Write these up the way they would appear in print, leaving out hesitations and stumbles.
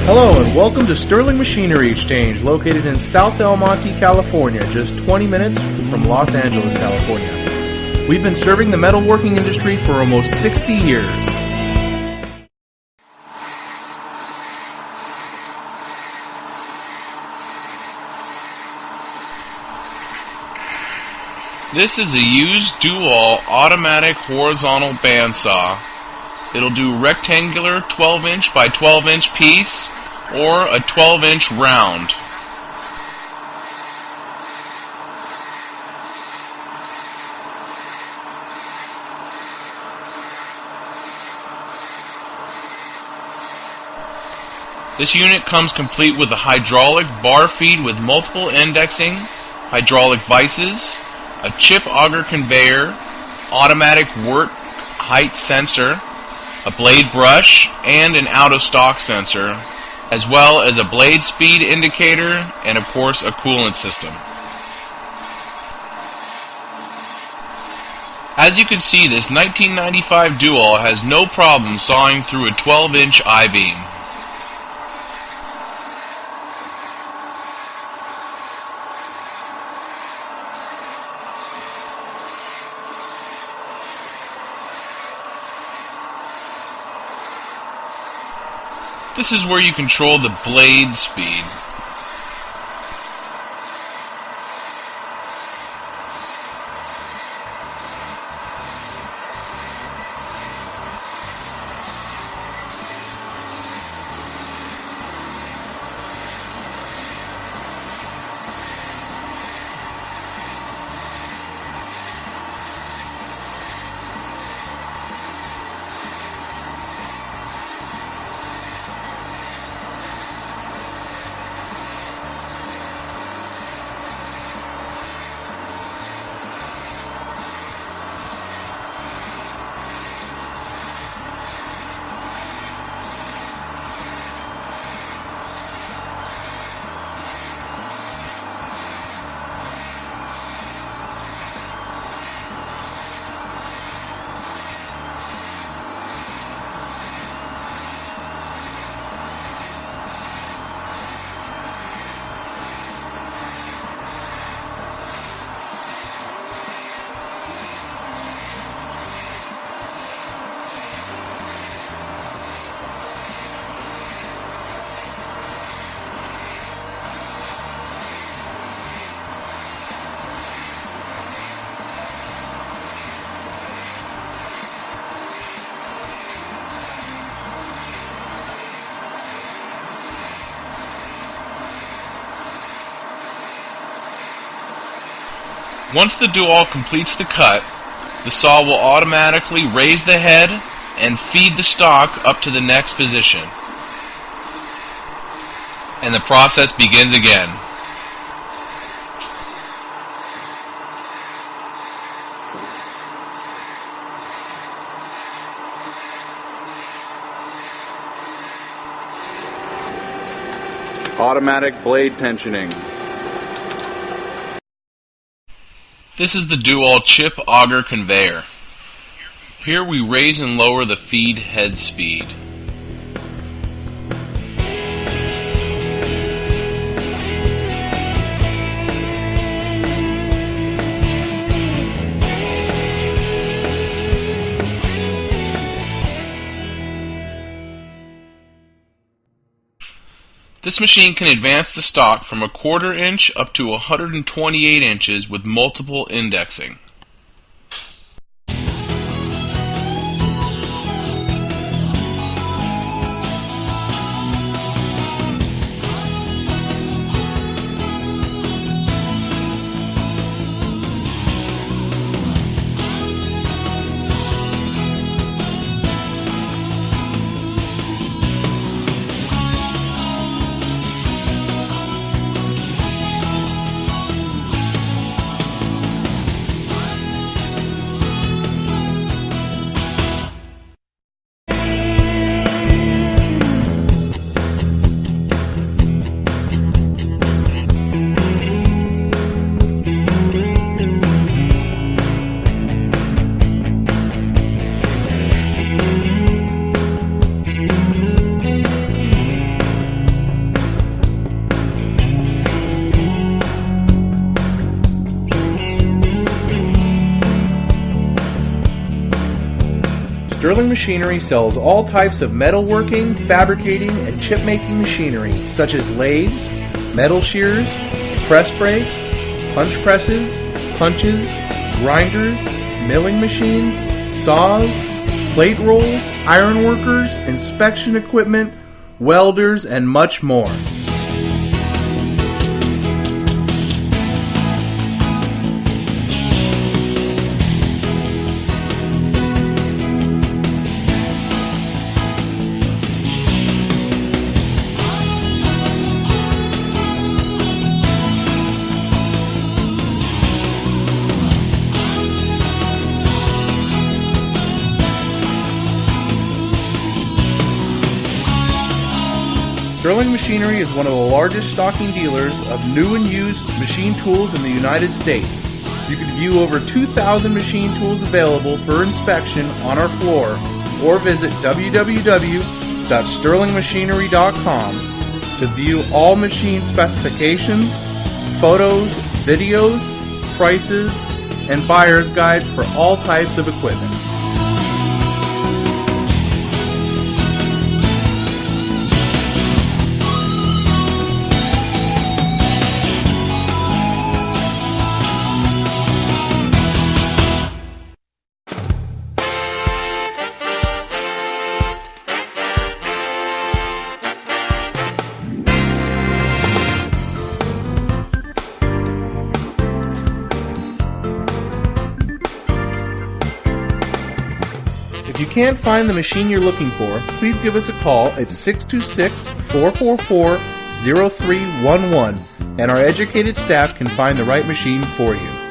Hello and welcome to Sterling Machinery Exchange, located in South El Monte, California, just 20 minutes from Los Angeles, California. We've been serving the metalworking industry for almost 60 years. This is a used Doall automatic horizontal bandsaw. It'll do rectangular 12-inch by 12-inch piece or a 12-inch round. This unit comes complete with a hydraulic bar feed with multiple indexing, hydraulic vises, a chip auger conveyor, automatic work height sensor, a blade brush, and an out-of-stock sensor, as well as a blade speed indicator and, of course, a coolant system. As you can see, this 1995 Doall has no problem sawing through a 12-inch I-beam. This is where you control the blade speed. Once the Doall completes the cut, the saw will automatically raise the head and feed the stock up to the next position. And the process begins again. Automatic blade tensioning. This is the Doall chip auger conveyor. Here we raise and lower the feed head speed. This machine can advance the stock from a 1/4 inch up to 128 inches with multiple indexing. Sterling Machinery sells all types of metalworking, fabricating, and chip-making machinery, such as lathes, metal shears, press brakes, punch presses, punches, grinders, milling machines, saws, plate rolls, ironworkers, inspection equipment, welders, and much more. Sterling Machinery is one of the largest stocking dealers of new and used machine tools in the United States. You can view over 2,000 machine tools available for inspection on our floor or visit www.sterlingmachinery.com to view all machine specifications, photos, videos, prices, and buyer's guides for all types of equipment. If you can't find the machine you're looking for, please give us a call at 626-444-0311 and our educated staff can find the right machine for you.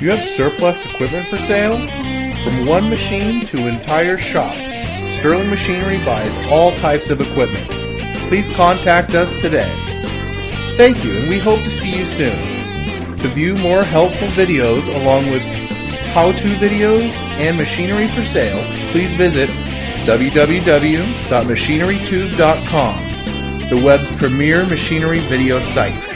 Do you have surplus equipment for sale? From one machine to entire shops, Sterling Machinery buys all types of equipment. Please contact us today. Thank you, and we hope to see you soon. To view more helpful videos along with how-to videos and machinery for sale, please visit www.machinerytube.com, the web's premier machinery video site.